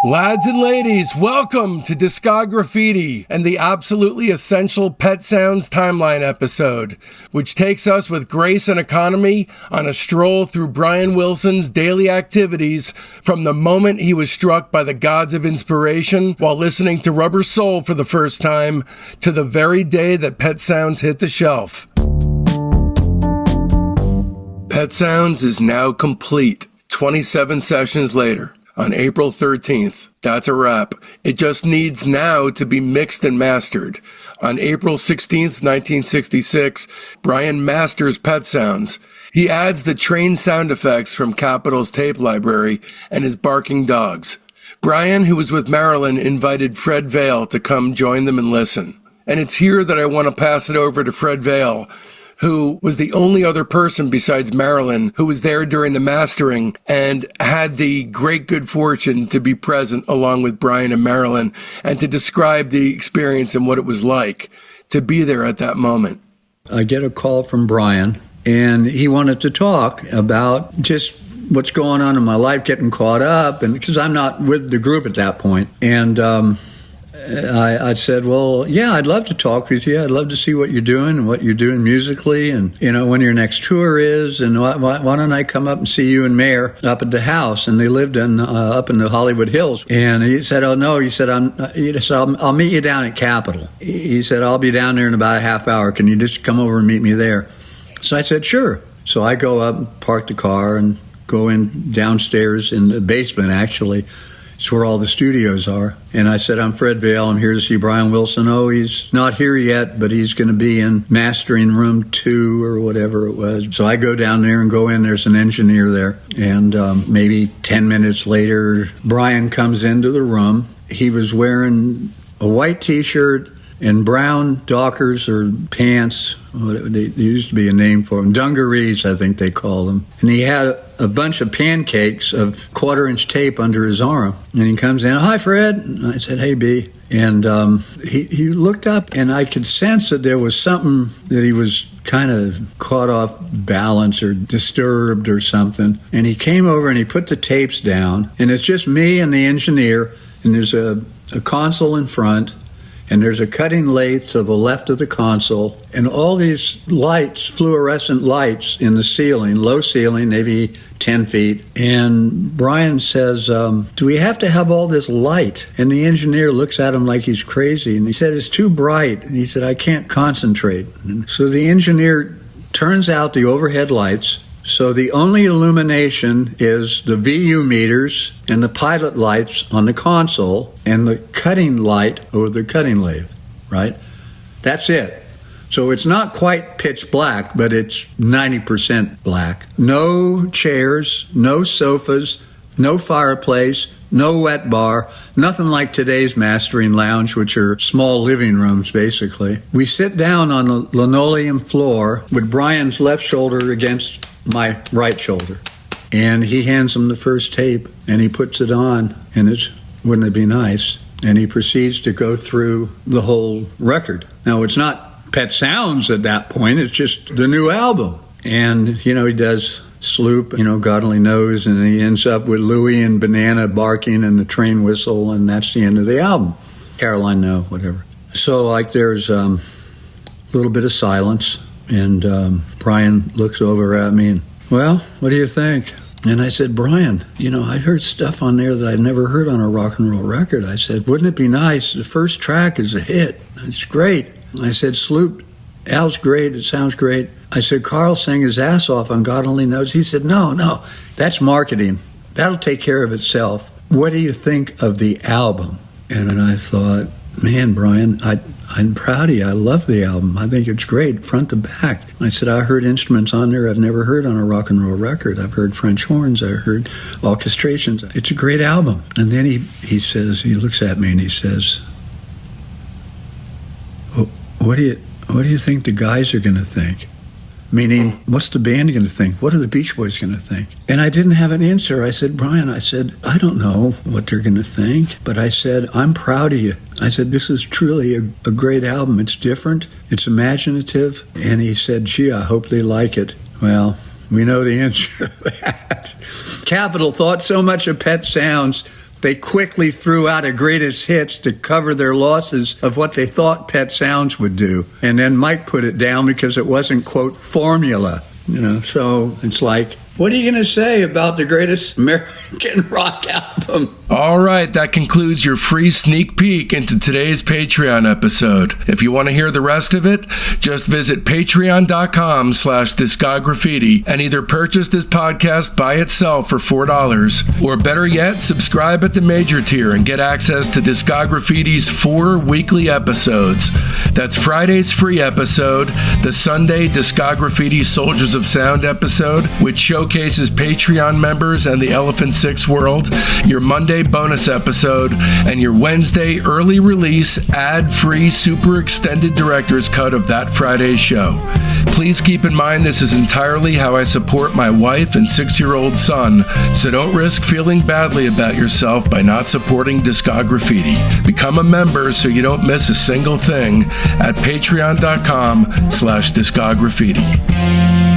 Lads and ladies, welcome to Discograffiti and the absolutely essential Pet Sounds Timeline episode, which takes us with grace and economy on a stroll through Brian Wilson's daily activities from the moment he was struck by the gods of inspiration while listening to Rubber Soul for the first time to the very day that Pet Sounds hit the shelf. Pet Sounds is now complete, 27 sessions later. On April 13th. That's a wrap. It just needs now to be mixed and mastered. On April 16th, 1966, Brian masters Pet Sounds. He adds the train sound effects from Capitol's tape library and his barking dogs. Brian, who was with Marilyn, invited Fred Vail to come join them and listen. And it's here that I want to pass it over to Fred Vail, who was the only other person besides Marilyn who was there during the mastering and had the great good fortune to be present along with Brian and Marilyn and to describe the experience and what it was like to be there at that moment. I get a call from Brian, and he wanted to talk about just what's going on in my life, getting caught up, and because I'm not with the group at that point. And I said, well, yeah, I'd love to talk with you. I'd love to see what you're doing and what you're doing musically and, you know, when your next tour is. And why don't I come up and see you and Mayor up at the house? And they lived up in the Hollywood Hills. And he said, oh, no. He said, I'll meet you down at Capitol. He said, I'll be down there in about a half hour. Can you just come over and meet me there? So I said, sure. So I go up, park the car, and go in downstairs in the basement, actually. It's where all the studios are. And I said, I'm Fred Vail. I'm here to see Brian Wilson. Oh, he's not here yet, but he's going to be in mastering room 2 or whatever it was. So I go down there and go in. There's an engineer there. And maybe 10 minutes later, Brian comes into the room. He was wearing a white T-shirt and brown Dockers or pants. There used to be a name for them. Dungarees, I think they call them. And he had a bunch of pancakes of 1/4-inch tape under his arm. And he comes in, hi, Fred. And I said, hey, B. And he looked up, and I could sense that there was something that he was kind of caught off balance or disturbed or something. And he came over and he put the tapes down. And it's just me and the engineer. And there's a console in front. And there's a cutting lathe to the left of the console, and all these lights, fluorescent lights in the ceiling, low ceiling, maybe 10 feet. And Brian says, do we have to have all this light? And the engineer looks at him like he's crazy, and he said, it's too bright. And he said, I can't concentrate. And so the engineer turns out the overhead lights. So the only illumination is the VU meters and the pilot lights on the console and the cutting light over the cutting lathe, right? That's it. So it's not quite pitch black, but it's 90% black. No chairs, no sofas, no fireplace, no wet bar, nothing like today's mastering lounge, which are small living rooms, basically. We sit down on the linoleum floor with Brian's left shoulder against my right shoulder. And he hands him the first tape, and he puts it on, and it's, wouldn't it be nice? And he proceeds to go through the whole record. Now, it's not Pet Sounds at that point, it's just the new album. And, you know, he does Sloop, you know, God only knows, and he ends up with Louie and Banana barking and the train whistle, and that's the end of the album. Caroline, no, whatever. So, like, there's a little bit of silence. And Brian looks over at me and, well, what do you think? And I said, Brian, you know, I heard stuff on there that I'd never heard on a rock and roll record. I said, wouldn't it be nice? The first track is a hit. It's great. I said, Sloop, Al's great. It sounds great. I said, Carl sang his ass off on God Only Knows. He said, no, that's marketing. That'll take care of itself. What do you think of the album? And then I thought, man, Brian, I'm proud of you. I love the album. I think it's great, front to back. I said, I heard instruments on there I've never heard on a rock and roll record. I've heard French horns. I heard orchestrations. It's a great album. And then he says, he looks at me and he says, what do you think the guys are going to think? Meaning, what's the band going to think? What are the Beach Boys going to think? And I didn't have an answer. I said, Brian, I don't know what they're going to think, but I said, I'm proud of you. I said, this is truly a great album. It's different. It's imaginative. And he said, gee, I hope they like it. Well, we know the answer to that. Capitol thought so much of Pet Sounds, they quickly threw out a greatest hits to cover their losses of what they thought Pet Sounds would do. And then Mike put it down because it wasn't, quote, formula. So it's like, what are you going to say about the greatest American rock album? All right, that concludes your free sneak peek into today's Patreon episode. If you want to hear the rest of it, just visit patreon.com/discograffiti and either purchase this podcast by itself for $4, or better yet, subscribe at the major tier and get access to Discograffiti's 4 weekly episodes. That's Friday's free episode, the Sunday Discograffiti Soldiers of Sound episode, which showcases Patreon members and the Elephant Six world, your Monday bonus episode, and your Wednesday early release ad-free super extended director's cut of that Friday's show. Please keep in mind this is entirely how I support my wife and 6-year-old son, so don't risk feeling badly about yourself by not supporting Discograffiti. Become a member so you don't miss a single thing at patreon.com/discograffiti.